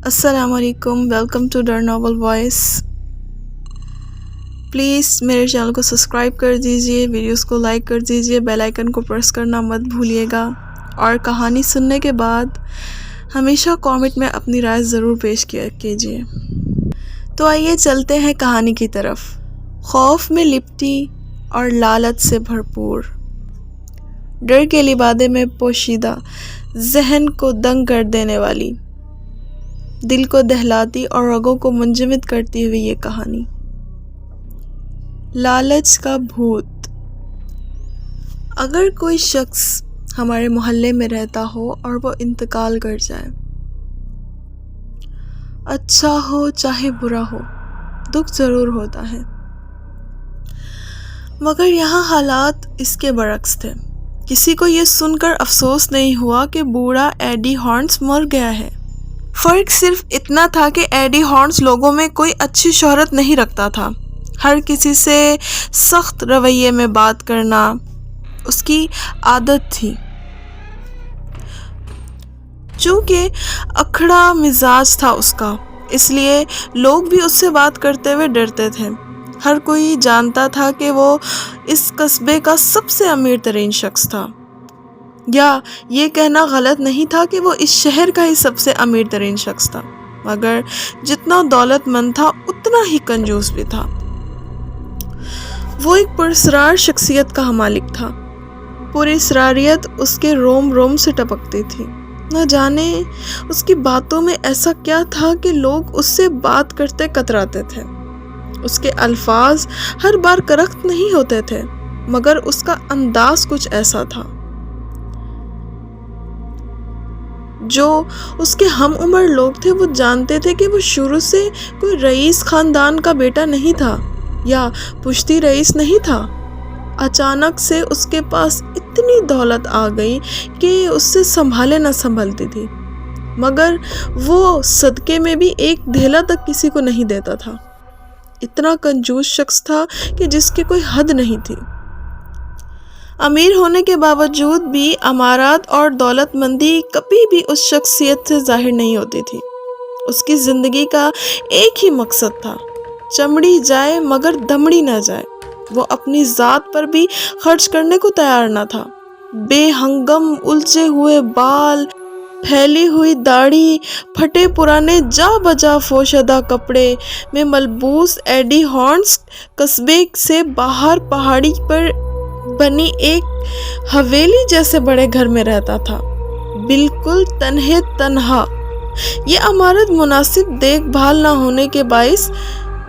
السلام علیکم، welcome to the novel voice. Please میرے چینل کو سبسکرائب کر دیجئے، ویڈیوز کو لائک کر دیجئے، بیل آئیکن کو پریس کرنا مت بھولیے گا، اور کہانی سننے کے بعد ہمیشہ کامنٹ میں اپنی رائے ضرور پیش کیجئے۔ تو آئیے چلتے ہیں کہانی کی طرف۔ خوف میں لپٹی اور لالچ سے بھرپور، ڈر کے لبادے میں پوشیدہ، ذہن کو دنگ کر دینے والی، دل کو دہلاتی اور رگوں کو منجمد کرتی ہوئی یہ کہانی۔ لالچ کا بھوت۔ اگر کوئی شخص ہمارے محلے میں رہتا ہو اور وہ انتقال کر جائے، اچھا ہو چاہے برا ہو، دکھ ضرور ہوتا ہے، مگر یہاں حالات اس کے برعکس تھے۔ کسی کو یہ سن کر افسوس نہیں ہوا کہ بوڑھا ایڈی ہارنس مر گیا ہے۔ فرق صرف اتنا تھا کہ ایڈی ہارنس لوگوں میں کوئی اچھی شہرت نہیں رکھتا تھا۔ ہر کسی سے سخت رویے میں بات کرنا اس کی عادت تھی۔ چونکہ اکھڑا مزاج تھا اس کا، اس لیے لوگ بھی اس سے بات کرتے ہوئے ڈرتے تھے۔ ہر کوئی جانتا تھا کہ وہ اس قصبے کا سب سے امیر ترین شخص تھا، یا یہ کہنا غلط نہیں تھا کہ وہ اس شہر کا ہی سب سے امیر ترین شخص تھا، مگر جتنا دولت مند تھا اتنا ہی کنجوس بھی تھا۔ وہ ایک پراسرار شخصیت کا مالک تھا۔ پوری اسراریت اس کے روم روم سے ٹپکتی تھی۔ نہ جانے اس کی باتوں میں ایسا کیا تھا کہ لوگ اس سے بات کرتے کتراتے تھے۔ اس کے الفاظ ہر بار کرخت نہیں ہوتے تھے، مگر اس کا انداز کچھ ایسا تھا جو اس کے ہم عمر لوگ تھے وہ جانتے تھے کہ وہ شروع سے کوئی رئیس خاندان کا بیٹا نہیں تھا یا پشتی رئیس نہیں تھا۔ اچانک سے اس کے پاس اتنی دولت آ گئی کہ اس سے سنبھالے نہ سنبھلتی تھی، مگر وہ صدقے میں بھی ایک دھیلا تک کسی کو نہیں دیتا تھا۔ اتنا کنجوس شخص تھا کہ جس کی کوئی حد نہیں تھی۔ امیر ہونے کے باوجود بھی امارات اور دولت مندی کبھی بھی اس شخصیت سے ظاہر نہیں ہوتی تھی۔ اس کی زندگی کا ایک ہی مقصد تھا، چمڑی جائے مگر دمڑی نہ جائے۔ وہ اپنی ذات پر بھی خرچ کرنے کو تیار نہ تھا۔ بے ہنگم الجھے ہوئے بال، پھیلی ہوئی داڑھی، پھٹے پرانے جا بجا پوشیدہ کپڑے میں ملبوس ایڈی ہارنس قصبے سے باہر پہاڑی پر بنی ایک حویلی جیسے بڑے گھر میں رہتا تھا، بالکل تنہا۔ یہ عمارت مناسب دیکھ بھال نہ ہونے کے باعث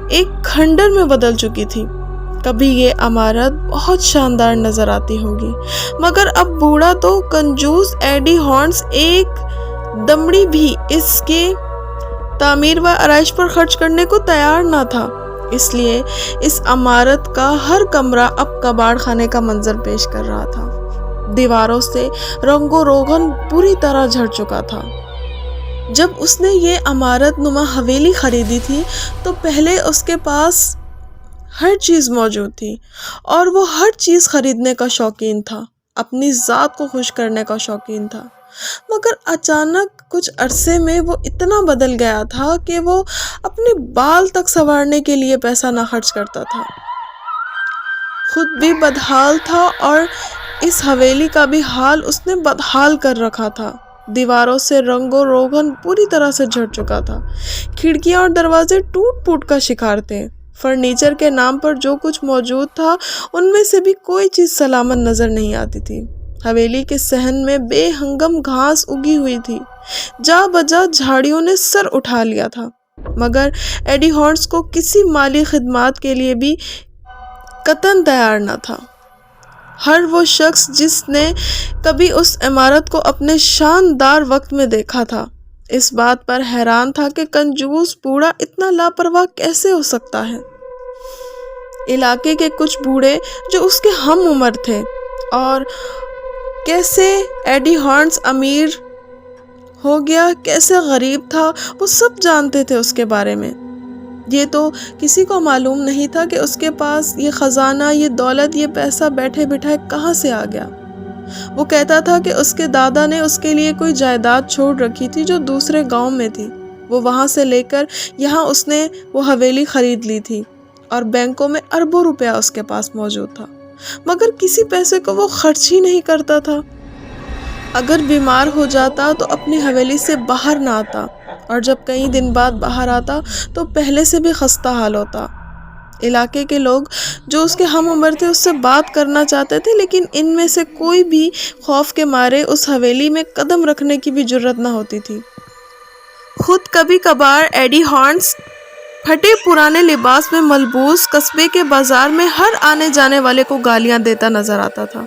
ایک کھنڈر میں بدل چکی تھی۔ کبھی یہ عمارت بہت شاندار نظر آتی ہوگی، مگر اب بوڑھا تو کنجوس ایڈی ہارنس ایک دمڑی بھی اس کے تعمیر و آرائش پر خرچ کرنے کو تیار نہ تھا۔ اس لیے اس عمارت کا ہر کمرہ اب کباڑ خانے کا منظر پیش کر رہا تھا۔ دیواروں سے رنگ و روغن پوری طرح جھڑ چکا تھا۔ جب اس نے یہ عمارت نما حویلی خریدی تھی تو پہلے اس کے پاس ہر چیز موجود تھی، اور وہ ہر چیز خریدنے کا شوقین تھا، اپنی ذات کو خوش کرنے کا شوقین تھا۔ مگر اچانک کچھ عرصے میں وہ اتنا بدل گیا تھا کہ وہ اپنے بال تک سنوارنے کے لیے پیسہ نہ خرچ کرتا تھا۔ خود بھی بدحال تھا اور اس حویلی کا بھی حال اس نے بدحال کر رکھا تھا۔ دیواروں سے رنگ و روغن پوری طرح سے جھڑ چکا تھا، کھڑکیاں اور دروازے ٹوٹ پھوٹ کا شکار تھے۔ فرنیچر کے نام پر جو کچھ موجود تھا ان میں سے بھی کوئی چیز سلامت نظر نہیں آتی تھی۔ حویلی کے صحن میں بے ہنگم گھاس اگی ہوئی تھی، جا بجا جھاڑیوں نے سر اٹھا لیا تھا، مگر ایڈی ہارنس کو کسی مالی خدمات کے لیے بھی قطعاً تیار نہ تھا۔ ہر وہ شخص جس نے کبھی اس عمارت کو اپنے شاندار وقت میں دیکھا تھا، اس بات پر حیران تھا کہ کنجوس بوڑھا اتنا لاپرواہ کیسے ہو سکتا ہے۔ علاقے کے کچھ بوڑھے جو اس کے ہم عمر تھے، اور کیسے ایڈی ہارنس امیر ہو گیا، کیسے غریب تھا، وہ سب جانتے تھے اس کے بارے میں۔ یہ تو کسی کو معلوم نہیں تھا کہ اس کے پاس یہ خزانہ، یہ دولت، یہ پیسہ بیٹھے بٹھائے کہاں سے آ گیا۔ وہ کہتا تھا کہ اس کے دادا نے اس کے لیے کوئی جائیداد چھوڑ رکھی تھی جو دوسرے گاؤں میں تھی، وہ وہاں سے لے کر یہاں اس نے وہ حویلی خرید لی تھی اور بینکوں میں اربوں روپیہ اس کے پاس موجود تھا، مگر کسی پیسے کو وہ خرچ ہی نہیں کرتا تھا۔ اگر بیمار ہو جاتا تو اپنی حویلی سے باہر نہ آتا، اور جب کئی دن بعد باہر آتا تو پہلے سے بھی خستہ حال ہوتا۔ علاقے کے لوگ جو اس کے ہم عمر تھے اس سے بات کرنا چاہتے تھے، لیکن ان میں سے کوئی بھی خوف کے مارے اس حویلی میں قدم رکھنے کی بھی جرت نہ ہوتی تھی۔ خود کبھی کبھار ایڈی ہارنس پھٹے پرانے لباس میں ملبوس قصبے کے بازار میں ہر آنے جانے والے کو گالیاں دیتا نظر آتا تھا۔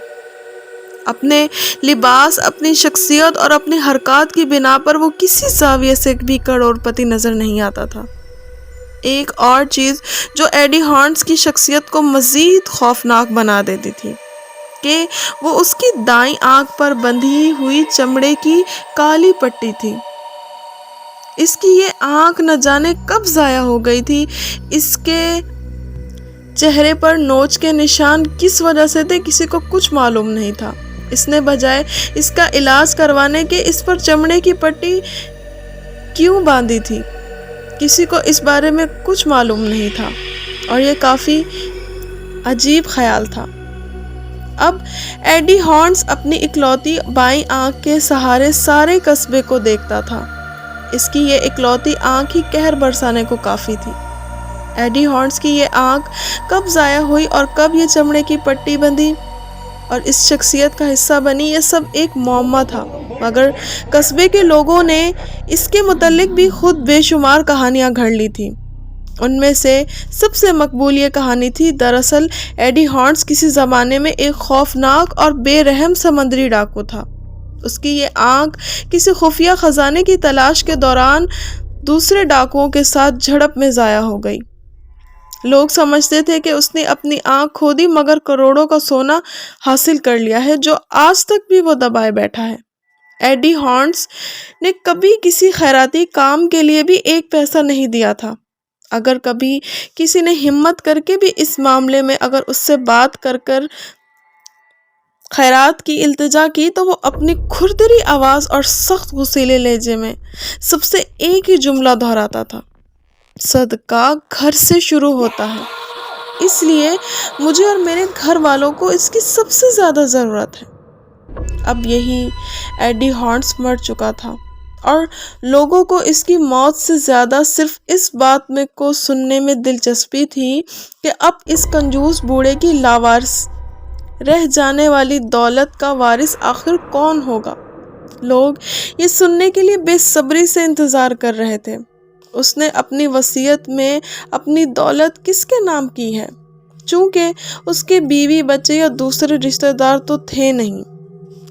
اپنے لباس، اپنی شخصیت اور اپنی حرکات کی بنا پر وہ کسی زاویے سے بھی کروڑ پتی نظر نہیں آتا تھا۔ ایک اور چیز جو ایڈی ہارنس کی شخصیت کو مزید خوفناک بنا دیتی تھی کہ وہ اس کی دائیں آنکھ پر بندھی ہوئی چمڑے کی کالی پٹی تھی۔ اس کی یہ آنکھ نہ جانے کب ضائع ہو گئی تھی۔ اس کے چہرے پر نوچ کے نشان کس وجہ سے تھے کسی کو کچھ معلوم نہیں تھا۔ اس نے بجائے اس کا علاج کروانے کے اس پر چمڑے کی پٹی کیوں باندھی تھی، کسی کو اس بارے میں کچھ معلوم نہیں تھا، اور یہ کافی عجیب خیال تھا۔ اب ایڈی ہارنس اپنی اکلوتی بائیں آنکھ کے سہارے سارے قصبے کو دیکھتا تھا۔ اس کی یہ اکلوتی آنکھ ہی قہر برسانے کو کافی تھی۔ ایڈی ہارنس کی یہ آنکھ کب ضائع ہوئی اور کب یہ چمڑے کی پٹی بندھی اور اس شخصیت کا حصہ بنی، یہ سب ایک معمہ تھا، مگر قصبے کے لوگوں نے اس کے متعلق بھی خود بے شمار کہانیاں گھڑ لی تھیں۔ ان میں سے سب سے مقبول یہ کہانی تھی، دراصل ایڈی ہارنس کسی زمانے میں ایک خوفناک اور بے رحم سمندری ڈاکو تھا۔ اس کی یہ آنکھ کسی خفیہ خزانے کی تلاش کے دوران دوسرے ڈاکوؤں کے ساتھ جھڑپ میں ضائع ہو گئی۔ لوگ سمجھتے تھے کہ اس نے اپنی آنکھ کھو دی، مگر کروڑوں کا سونا حاصل کر لیا ہے جو آج تک بھی وہ دبائے بیٹھا ہے۔ ایڈی ہارنس نے کبھی کسی خیراتی کام کے لیے بھی ایک پیسہ نہیں دیا تھا۔ اگر کبھی کسی نے ہمت کر کے بھی اس معاملے میں اگر اس سے بات کر خیرات کی التجا کی تو وہ اپنی کھردری آواز اور سخت غصیلے لہجے میں سب سے ایک ہی جملہ دہراتا تھا، صدقہ گھر سے شروع ہوتا ہے، اس لیے مجھے اور میرے گھر والوں کو اس کی سب سے زیادہ ضرورت ہے۔ اب یہی ایڈی ہارنس مر چکا تھا، اور لوگوں کو اس کی موت سے زیادہ صرف اس بات میں کو سننے میں دلچسپی تھی کہ اب اس کنجوس بوڑھے کی لاوارث رہ جانے والی دولت کا وارث آخر کون ہوگا۔ لوگ یہ سننے کے لیے بے صبری سے انتظار کر رہے تھے۔ اس نے اپنی وصیت میں اپنی دولت کس کے نام کی ہے، چونکہ اس کے بیوی بچے یا دوسرے رشتہ دار تو تھے نہیں،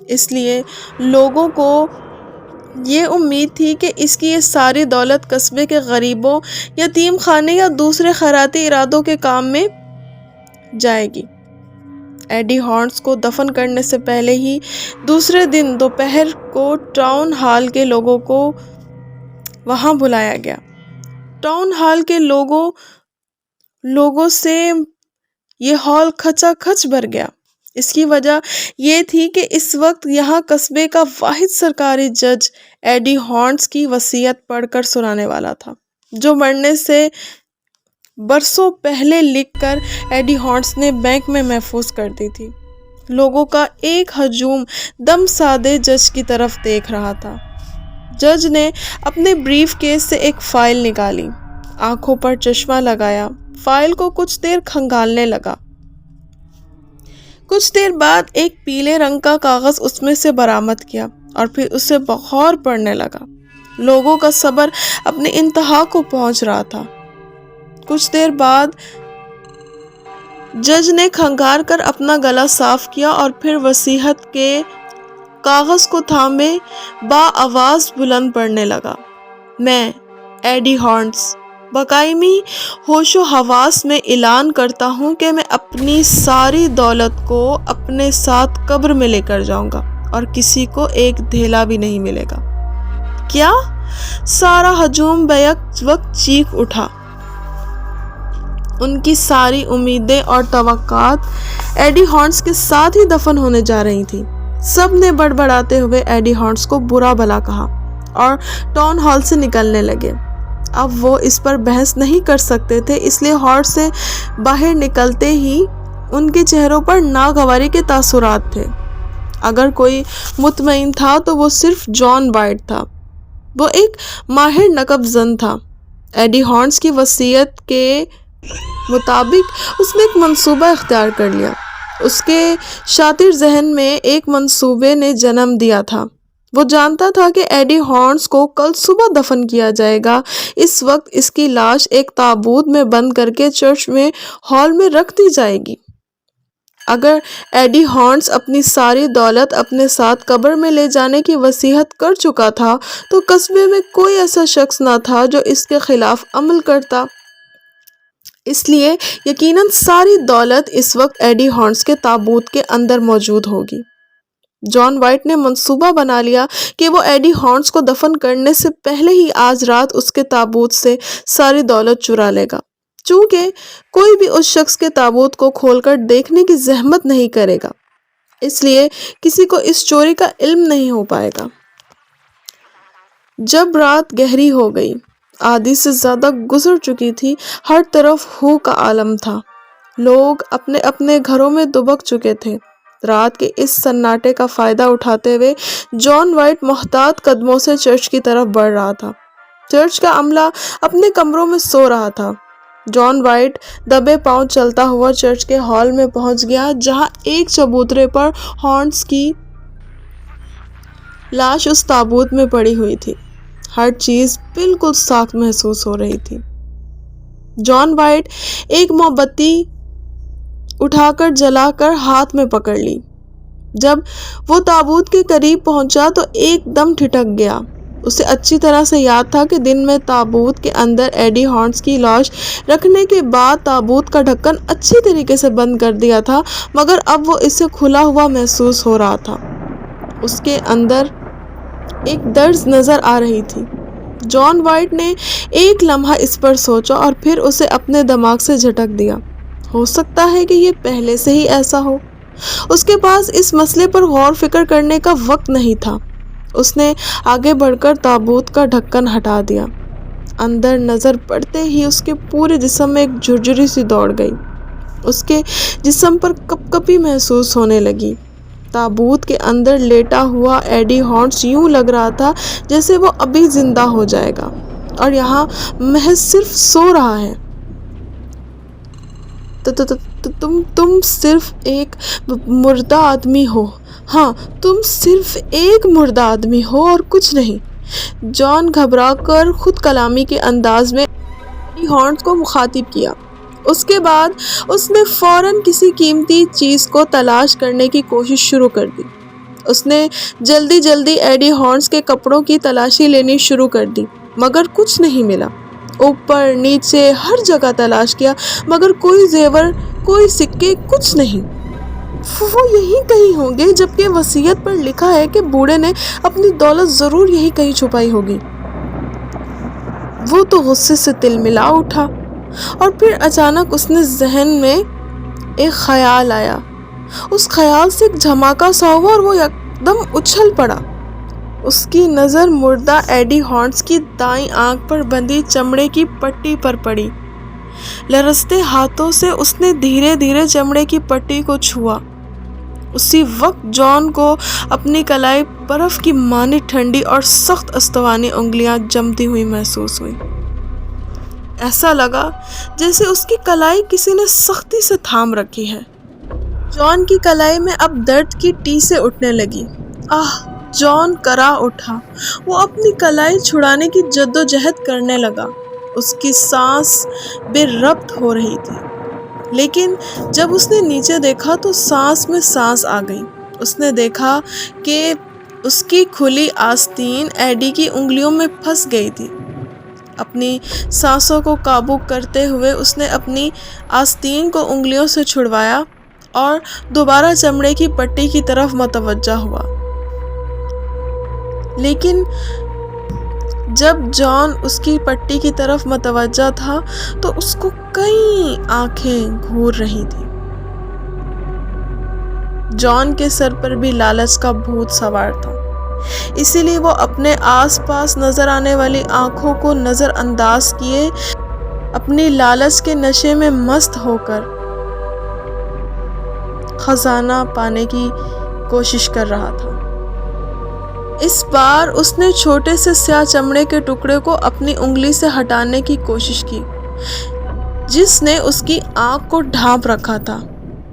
اس لیے لوگوں کو یہ امید تھی کہ اس کی یہ ساری دولت قصبے کے غریبوں، یتیم خانے یا دوسرے خیراتی ارادوں کے کام میں جائے گی۔ ایڈی ہارنس کو دفن کرنے سے پہلے ہی دوسرے دن دوپہر کو ٹاؤن ہال کے لوگوں کو وہاں بلایا گیا۔ ٹاؤن ہال کے لوگوں سے یہ ہال کھچا کھچ بھر گیا۔ اس کی وجہ یہ تھی کہ اس وقت یہاں قصبے کا واحد سرکاری جج ایڈی ہارنس کی وصیت پڑھ کر سنانے والا تھا، جو مرنے سے برسوں پہلے لکھ کر ایڈی ہارنس نے بینک میں محفوظ کر دی تھی۔ لوگوں کا ایک ہجوم دم سادے جج کی طرف دیکھ رہا تھا۔ جج نے اپنے بریف کیس سے ایک فائل نکالی، آنکھوں پر چشمہ لگایا، فائل کو کچھ دیر کھنگالنے لگا۔ کچھ دیر بعد ایک پیلے رنگ کا کاغذ اس میں سے برآمد کیا اور پھر اسے بغور پڑھنے لگا۔ لوگوں کا صبر اپنی انتہا کو پہنچ رہا تھا۔ کچھ دیر بعد جج نے کھنگار کر اپنا گلا صاف کیا اور پھر وصیت کے کاغذ کو تھامے آواز بلند پڑھنے لگا۔ میں ایڈی ہارنس باقاعدگی ہوش و حواس میں اعلان کرتا ہوں کہ میں اپنی ساری دولت کو اپنے ساتھ قبر میں لے کر جاؤں گا اور کسی کو ایک دھیلا بھی نہیں ملے گا۔ کیا؟ سارا ہجوم بیک وقت چیخ اٹھا۔ ان کی ساری امیدیں اور توقعات ایڈی ہارنس کے ساتھ ہی دفن ہونے جا رہی تھی۔ سب نے بڑبڑاتے ہوئے ایڈی ہارنس کو برا بھلا کہا اور ٹاؤن ہال سے نکلنے لگے۔ اب وہ اس پر بحث نہیں کر سکتے تھے، اس لیے ہال سے باہر نکلتے ہی ان کے چہروں پر ناگواری کے تاثرات تھے۔ اگر کوئی مطمئن تھا تو وہ صرف جان وائٹ تھا۔ وہ ایک ماہر نقب زن تھا۔ ایڈی ہارنس کی وصیت کے مطابق اس نے ایک منصوبہ اختیار کر لیا۔ اس کے شاطر ذہن میں ایک منصوبے نے جنم دیا تھا۔ وہ جانتا تھا کہ ایڈی ہارنس کو کل صبح دفن کیا جائے گا۔ اس وقت اس کی لاش ایک تابوت میں بند کر کے چرچ میں ہال میں رکھ دی جائے گی۔ اگر ایڈی ہارنس اپنی ساری دولت اپنے ساتھ قبر میں لے جانے کی وصیت کر چکا تھا تو قصبے میں کوئی ایسا شخص نہ تھا جو اس کے خلاف عمل کرتا۔ اس لیے یقیناً ساری دولت اس وقت ایڈی ہارنس کے تابوت کے اندر موجود ہوگی۔ جان وائٹ نے منصوبہ بنا لیا کہ وہ ایڈی ہارنس کو دفن کرنے سے پہلے ہی آج رات اس کے تابوت سے ساری دولت چرا لے گا۔ چونکہ کوئی بھی اس شخص کے تابوت کو کھول کر دیکھنے کی زحمت نہیں کرے گا، اس لیے کسی کو اس چوری کا علم نہیں ہو پائے گا۔ جب رات گہری ہو گئی، آدھی سے زیادہ گزر چکی تھی، ہر طرف ہو کا عالم تھا۔ لوگ اپنے اپنے گھروں میں دبک چکے تھے۔ رات کے اس سناٹے کا فائدہ اٹھاتے ہوئے جان وائٹ محتاط قدموں سے چرچ کی طرف بڑھ رہا تھا۔ چرچ کا عملہ اپنے کمروں میں سو رہا تھا۔ جان وائٹ دبے پاؤں چلتا ہوا چرچ کے ہال میں پہنچ گیا، جہاں ایک چبوترے پر ہارنس کی لاش اس تابوت میں پڑی ہوئی تھی۔ ہر چیز بالکل ساخت محسوس ہو رہی تھی۔ جان وائٹ ایک موم بتی اٹھا کر جلا کر ہاتھ میں پکڑ لی۔ جب وہ تابوت کے قریب پہنچا تو ایک دم ٹھٹک گیا۔ اسے اچھی طرح سے یاد تھا کہ دن میں تابوت کے اندر ایڈی ہارنس کی لاش رکھنے کے بعد تابوت کا ڈھکن اچھی طریقے سے بند کر دیا تھا، مگر اب وہ اسے کھلا ہوا محسوس ہو رہا تھا۔ اس کے اندر ایک درز نظر آ رہی تھی۔ جان وائٹ نے ایک لمحہ اس پر سوچا اور پھر اسے اپنے دماغ سے جھٹک دیا۔ ہو سکتا ہے کہ یہ پہلے سے ہی ایسا ہو۔ اس کے پاس اس مسئلے پر غور فکر کرنے کا وقت نہیں تھا۔ اس نے آگے بڑھ کر تابوت کا ڈھکن ہٹا دیا۔ اندر نظر پڑتے ہی اس کے پورے جسم میں ایک جھرجھری سی دوڑ گئی۔ اس کے جسم پر کپ کپی محسوس ہونے لگی۔ تابوت کے اندر لیٹا ہوا ایڈی ہارنس یوں لگ رہا تھا جیسے وہ ابھی زندہ ہو جائے گا اور یہاں محض صرف سو رہا ہے۔ تم صرف ایک مردہ آدمی ہو۔ ہاں، تم صرف ایک مردہ آدمی ہو اور کچھ نہیں۔ جان گھبرا کر خود کلامی کے انداز میں ایڈی ہارنس کو مخاطب کیا۔ اس کے بعد اس نے فوراً کسی قیمتی چیز کو تلاش کرنے کی کوشش شروع کر دی۔ اس نے جلدی جلدی ایڈی ہارنس کے کپڑوں کی تلاشی لینی شروع کر دی، مگر کچھ نہیں ملا۔ اوپر نیچے ہر جگہ تلاش کیا، مگر کوئی زیور، کوئی سکے، کچھ نہیں۔ وہ یہی کہیں ہوں گے، جبکہ وصیت پر لکھا ہے کہ بوڑھے نے اپنی دولت ضرور یہی کہیں چھپائی ہوگی۔ وہ تو غصے سے تلملا اٹھا اور پھر اچانک اس نے ذہن میں ایک خیال آیا۔ اس خیال سے ایک دھماکہ سا ہوا اور وہ یکدم اچھل پڑا۔ اس کی نظر مردہ ایڈی ہارنس کی دائیں آنکھ پر بندھی چمڑے کی پٹی پر پڑی۔ لرزتے ہاتھوں سے اس نے دھیرے دھیرے چمڑے کی پٹی کو چھوا۔ اسی وقت جان کو اپنی کلائی برف کی مانند ٹھنڈی اور سخت استوانی انگلیاں جمتی ہوئی محسوس ہوئی۔ ایسا لگا جیسے اس کی کلائی کسی نے سختی سے تھام رکھی ہے۔ جان کی کلائی میں اب درد کی ٹیسیں اٹھنے لگی۔ آہ! جان کرا اٹھا۔ وہ اپنی کلائی چھڑانے کی جدوجہد کرنے لگا۔ اس کی سانس بے ربط ہو رہی تھی، لیکن جب اس نے نیچے دیکھا تو سانس میں سانس آ گئی۔ اس نے دیکھا کہ اس کی کھلی آستین ایڈی کی انگلیوں میں پھنس گئی تھی۔ اپنی سانسوں کو قابو کرتے ہوئے اس نے اپنی آستین کو انگلیوں سے چھڑوایا اور دوبارہ چمڑے کی پٹی کی طرف متوجہ ہوا۔ لیکن جب جان اس کی پٹی کی طرف متوجہ تھا تو اس کو کئی آنکھیں گھور رہی تھی۔ جان کے سر پر بھی لالچ کا بھوت سوار تھا۔ اسی لیے وہ اپنے آس پاس نظر آنے والی آنکھوں کو نظر انداز کیے اپنی لالچ کے نشے میں مست ہو کر خزانہ پانے کی کوشش کر رہا تھا۔ اس بار اس نے چھوٹے سے سیاہ چمڑے کے ٹکڑے کو اپنی انگلی سے ہٹانے کی کوشش کی جس نے اس کی آنکھ کو ڈھانپ رکھا تھا۔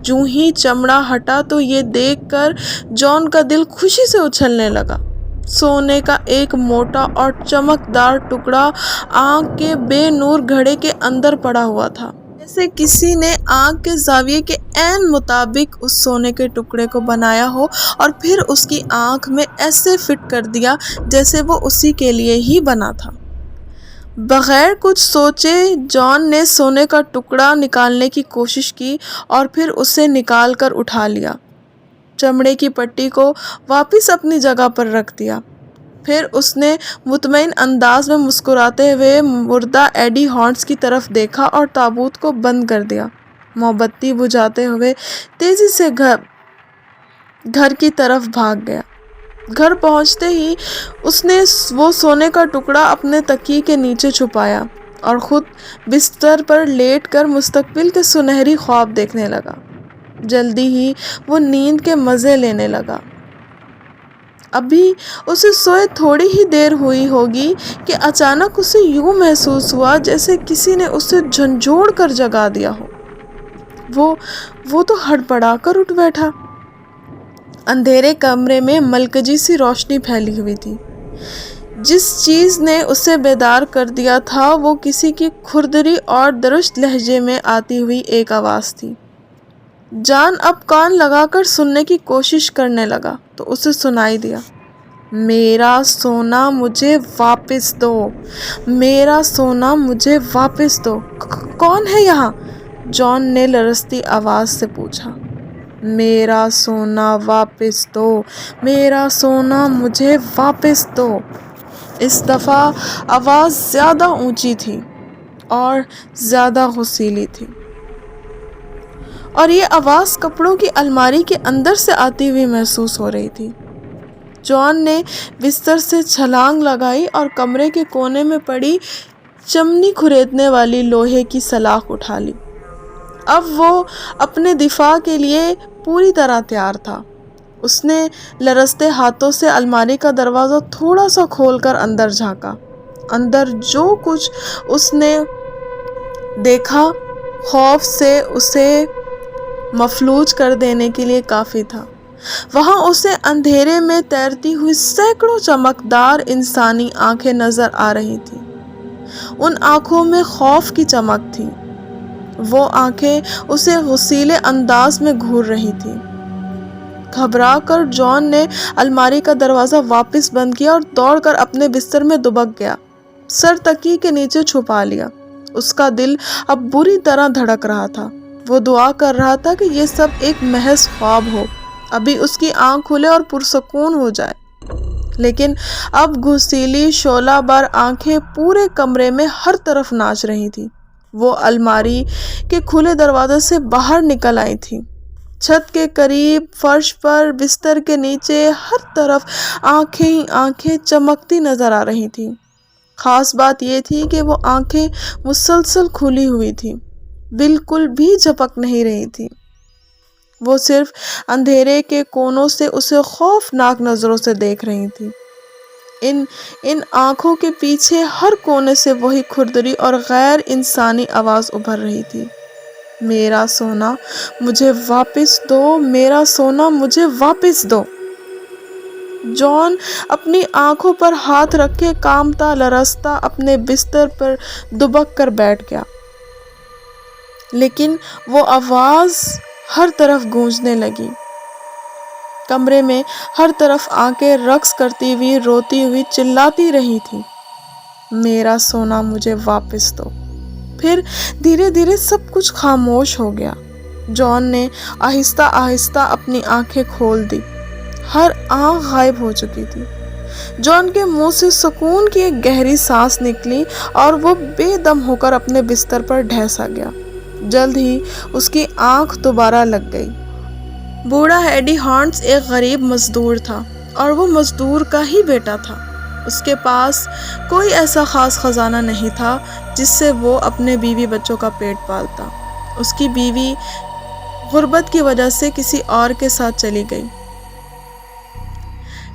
جو ہی چمڑا ہٹا تو یہ دیکھ کر جان کا دل خوشی سے اچھلنے لگا۔ سونے کا ایک موٹا اور چمکدار ٹکڑا آنکھ کے بے نور گھڑے کے اندر پڑا ہوا تھا، جیسے کسی نے آنکھ کے زاویے کے عین مطابق اس سونے کے ٹکڑے کو بنایا ہو اور پھر اس کی آنکھ میں ایسے فٹ کر دیا جیسے وہ اسی کے لیے ہی بنا تھا۔ بغیر کچھ سوچے جان نے سونے کا ٹکڑا نکالنے کی کوشش کی اور پھر اسے نکال کر اٹھا لیا، چمڑے کی پٹی کو واپس اپنی جگہ پر رکھ دیا۔ پھر اس نے مطمئن انداز میں مسکراتے ہوئے مردہ ایڈی ہارنز کی طرف دیکھا اور تابوت کو بند کر دیا۔ موم بتی بجھاتے ہوئے تیزی سے گھر کی طرف بھاگ گیا۔ گھر پہنچتے ہی اس نے وہ سونے کا ٹکڑا اپنے تکیے کے نیچے چھپایا اور خود بستر پر لیٹ کر مستقبل کے سنہری خواب دیکھنے لگا۔ جلدی ہی وہ نیند کے مزے لینے لگا۔ ابھی اسے سوئے تھوڑی ہی دیر ہوئی ہوگی کہ اچانک اسے یوں محسوس ہوا جیسے کسی نے اسے جھنجھوڑ کر جگا دیا ہو۔ وہ تو ہڑبڑا کر اٹھ بیٹھا۔ اندھیرے کمرے میں ملکجی سی روشنی پھیلی ہوئی تھی۔ جس چیز نے اسے بیدار کر دیا تھا وہ کسی کی کھردری اور درشت لہجے میں آتی ہوئی ایک آواز تھی۔ جان اب کان لگا کر سننے کی کوشش کرنے لگا تو اسے سنائی دیا، میرا سونا مجھے واپس دو، میرا سونا مجھے واپس دو۔ کون ہے یہاں؟ جان نے لرزتی آواز سے پوچھا۔ میرا سونا واپس دو، میرا سونا مجھے واپس دو۔ اس دفعہ آواز زیادہ اونچی تھی اور زیادہ غصیلی تھی، اور یہ آواز کپڑوں کی الماری کے اندر سے آتی ہوئی محسوس ہو رہی تھی۔ جان نے بستر سے چھلانگ لگائی اور کمرے کے کونے میں پڑی چمنی کھریدنے والی لوہے کی سلاخ اٹھا لی۔ اب وہ اپنے دفاع کے لیے پوری طرح تیار تھا۔ اس نے لرزتے ہاتھوں سے الماری کا دروازہ تھوڑا سا کھول کر اندر جھانکا۔ اندر جو کچھ اس نے دیکھا خوف سے اسے مفلوج کر دینے کے لیے کافی تھا۔ وہاں اسے اندھیرے میں تیرتی ہوئی سینکڑوں چمکدار انسانی آنکھیں نظر آ رہی تھیں۔ ان آنکھوں میں خوف کی چمک تھی۔ وہ آنکھیں اسے غصیلے انداز میں گھور رہی تھیں۔ گھبرا کر جان نے الماری کا دروازہ واپس بند کیا اور دوڑ کر اپنے بستر میں دبک گیا، سر تکیے کے نیچے چھپا لیا۔ اس کا دل اب بری طرح دھڑک رہا تھا۔ وہ دعا کر رہا تھا کہ یہ سب ایک محض خواب ہو، ابھی اس کی آنکھ کھلے اور پرسکون ہو جائے۔ لیکن اب گھسیلی شعلہ بار آنکھیں پورے کمرے میں ہر طرف ناچ رہی تھی۔ وہ الماری کے کھلے دروازے سے باہر نکل آئی تھی۔ چھت کے قریب، فرش پر، بستر کے نیچے، ہر طرف آنکھیں ہی آنکھیں چمکتی نظر آ رہی تھی۔ خاص بات یہ تھی کہ وہ آنکھیں مسلسل کھلی ہوئی تھی، بالکل بھی جھپک نہیں رہی تھی۔ وہ صرف اندھیرے کے کونوں سے اسے خوفناک نظروں سے دیکھ رہی تھی۔ ان آنکھوں کے پیچھے ہر کونے سے وہی کھردری اور غیر انسانی آواز ابھر رہی تھی، میرا سونا مجھے واپس دو، میرا سونا مجھے واپس دو۔ جان اپنی آنکھوں پر ہاتھ رکھے کانپتا لرزتا اپنے بستر پر دبک کر بیٹھ گیا، لیکن وہ آواز ہر طرف گونجنے لگی۔ کمرے میں ہر طرف آنکھیں رقص کرتی ہوئی، روتی ہوئی چلاتی رہی تھی، میرا سونا مجھے واپس دو۔ پھر دھیرے دھیرے سب کچھ خاموش ہو گیا۔ جان نے آہستہ آہستہ اپنی آنکھیں کھول دی۔ ہر آنکھ غائب ہو چکی تھی۔ جان کے منہ سے سکون کی ایک گہری سانس نکلی اور وہ بے دم ہو کر اپنے بستر پر ڈھسا گیا۔ جلد ہی اس کی آنکھ دوبارہ لگ گئی۔ بوڑھا ایڈی ہارنز ایک غریب مزدور تھا۔ اور وہ مزدور کا ہی بیٹا تھا۔ اس کے پاس کوئی ایسا خاص خزانہ نہیں تھا جس سے وہ اپنے بیوی بچوں کا پیٹ پالتا۔ اس کی بیوی غربت کی وجہ سے کسی اور کے ساتھ چلی گئی۔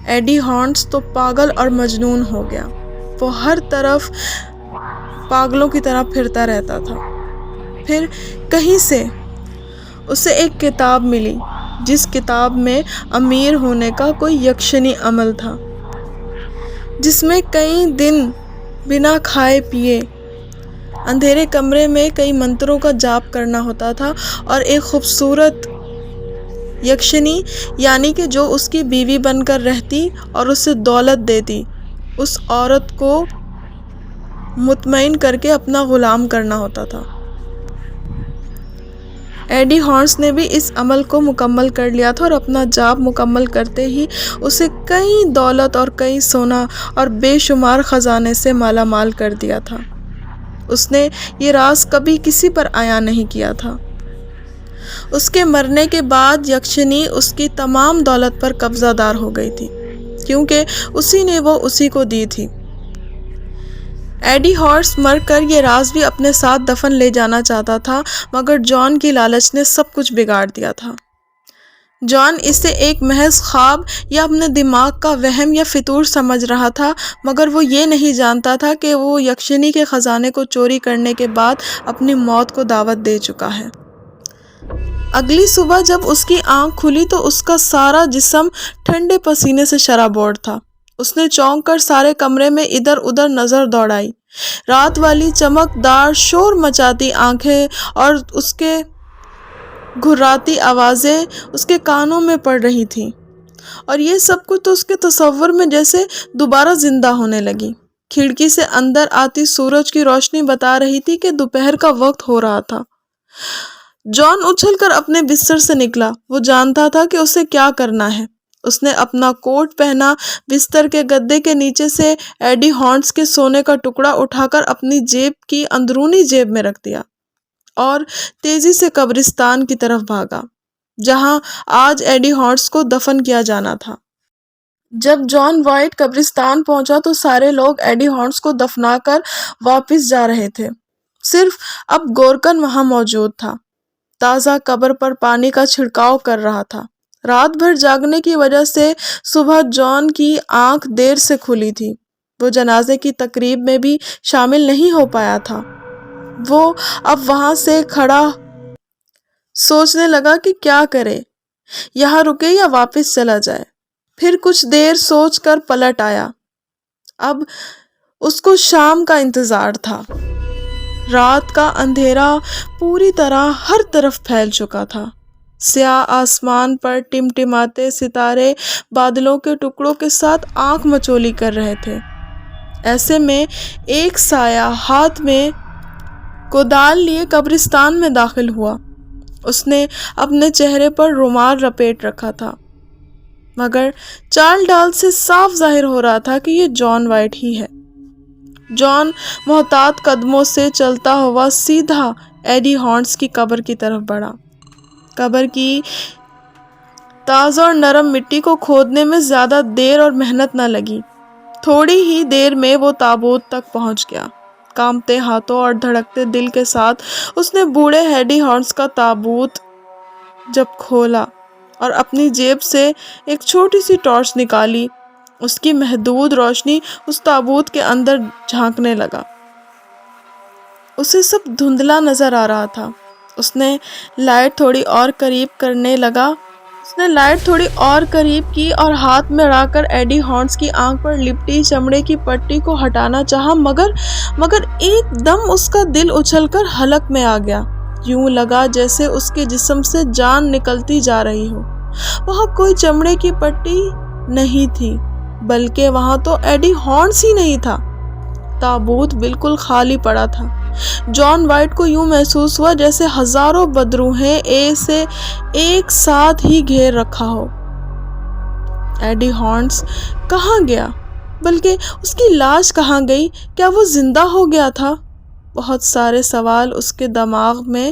ایڈی ہارنس تو پاگل اور مجنون ہو گیا۔ وہ ہر طرف پاگلوں کی طرح پھرتا رہتا تھا۔ پھر کہیں سے اسے ایک کتاب ملی، جس کتاب میں امیر ہونے کا کوئی یکشنی عمل تھا، جس میں کئی دن بنا کھائے پیے اندھیرے کمرے میں کئی منتروں کا جاپ کرنا ہوتا تھا، اور ایک خوبصورت یکشنی یعنی کہ جو اس کی بیوی بن کر رہتی اور اسے دولت دیتی، اس عورت کو مطمئن کر کے اپنا غلام کرنا ہوتا تھا۔ ایڈی ہارنس نے بھی اس عمل کو مکمل کر لیا تھا، اور اپنا جاپ مکمل کرتے ہی اسے کئی دولت اور کئی سونا اور بے شمار خزانے سے مالا مال کر دیا تھا۔ اس نے یہ راز کبھی کسی پر عیاں نہیں کیا تھا۔ اس کے مرنے کے بعد یکشنی اس کی تمام دولت پر قبضہ دار ہو گئی تھی، کیونکہ اسی نے وہ اسی کو دی تھی۔ ایڈی ہارنس مر کر یہ راز بھی اپنے ساتھ دفن لے جانا چاہتا تھا، مگر جان کی لالچ نے سب کچھ بگاڑ دیا تھا۔ جان اسے ایک محض خواب یا اپنے دماغ کا وہم یا فطور سمجھ رہا تھا، مگر وہ یہ نہیں جانتا تھا کہ وہ یکشنی کے خزانے کو چوری کرنے کے بعد اپنی موت کو دعوت دے چکا ہے۔ اگلی صبح جب اس کی آنکھ کھلی تو اس کا سارا جسم ٹھنڈے پسینے سے شرابور تھا۔ اس نے چونک کر سارے کمرے میں ادھر ادھر نظر دوڑائی۔ رات والی چمکدار شور مچاتی آنکھیں اور اس کے گھراتی آوازیں اس کے کانوں میں پڑ رہی تھیں، اور یہ سب کچھ تو اس کے تصور میں جیسے دوبارہ زندہ ہونے لگی۔ کھڑکی سے اندر آتی سورج کی روشنی بتا رہی تھی کہ دوپہر کا وقت ہو رہا تھا۔ جان اچھل کر اپنے بستر سے نکلا۔ وہ جانتا تھا کہ اسے کیا کرنا ہے۔ اس نے اپنا کوٹ پہنا، بستر کے گدے کے نیچے سے ایڈی ہارنس کے سونے کا ٹکڑا اٹھا کر اپنی جیب کی اندرونی جیب میں رکھ دیا، اور تیزی سے قبرستان کی طرف بھاگا، جہاں آج ایڈی ہارنس کو دفن کیا جانا تھا۔ جب جان وائٹ قبرستان پہنچا تو سارے لوگ ایڈی ہارنس کو دفنا کر واپس جا رہے تھے۔ صرف اب گورکن وہاں موجود تھا، تازہ قبر پر پانی کا چھڑکاؤ کر رہا تھا۔ رات بھر جاگنے کی وجہ سے صبح جان کی آنکھ دیر سے کھلی تھی۔ وہ جنازے کی تقریب میں بھی شامل نہیں ہو پایا تھا۔ وہ اب وہاں سے کھڑا سوچنے لگا کہ کیا کرے، یہاں رکے یا واپس چلا جائے۔ پھر کچھ دیر سوچ کر پلٹ آیا۔ اب اس کو شام کا انتظار تھا۔ رات کا اندھیرا پوری طرح ہر طرف پھیل چکا تھا۔ سیاہ آسمان پر ٹمٹماتے ستارے بادلوں کے ٹکڑوں کے ساتھ آنکھ مچولی کر رہے تھے۔ ایسے میں ایک سایہ ہاتھ میں کودال لیے قبرستان میں داخل ہوا۔ اس نے اپنے چہرے پر رومال لپیٹ رکھا تھا، مگر چال ڈال سے صاف ظاہر ہو رہا تھا کہ یہ جان وائٹ ہی ہے۔ جان محتاط قدموں سے چلتا ہوا سیدھا ایڈی ہارنس کی قبر کی طرف بڑھا۔ قبر کی تازہ اور نرم مٹی کو کھودنے میں زیادہ دیر اور محنت نہ لگی۔ تھوڑی ہی دیر میں وہ تابوت تک پہنچ گیا۔ کانپتے ہاتھوں اور دھڑکتے دل کے ساتھ اس نے بوڑھے ایڈی ہارنس کا تابوت جب کھولا اور اپنی جیب سے ایک چھوٹی سی ٹارچ نکالی، اس کی محدود روشنی اس تابوت کے اندر جھانکنے لگا۔ اسے سب دھندلا نظر آ رہا تھا۔ اس نے لائٹ تھوڑی اور قریب کی اور ہاتھ میں اڑا کر ایڈی ہارنس کی آنکھ پر لپٹی چمڑے کی پٹی کو ہٹانا چاہا، مگر ایک دم اس کا دل اچھل کر حلق میں آ گیا۔ یوں لگا جیسے اس کے جسم سے جان نکلتی جا رہی ہو۔ وہاں کوئی چمڑے کی پٹی نہیں تھی، بلکہ وہاں تو ایڈی ہارنس ہی نہیں تھا۔ تابوت بالکل خالی پڑا تھا۔ جان وائٹ کو یوں محسوس ہوا جیسے ہزاروں بدروحیں اسے ایک ساتھ ہی گھیر رکھا ہو۔ ایڈی ہارنس کہاں گیا؟ بلکہ اس کی لاش کہاں گئی؟ کیا وہ زندہ ہو گیا تھا؟ بہت سارے سوال اس کے دماغ میں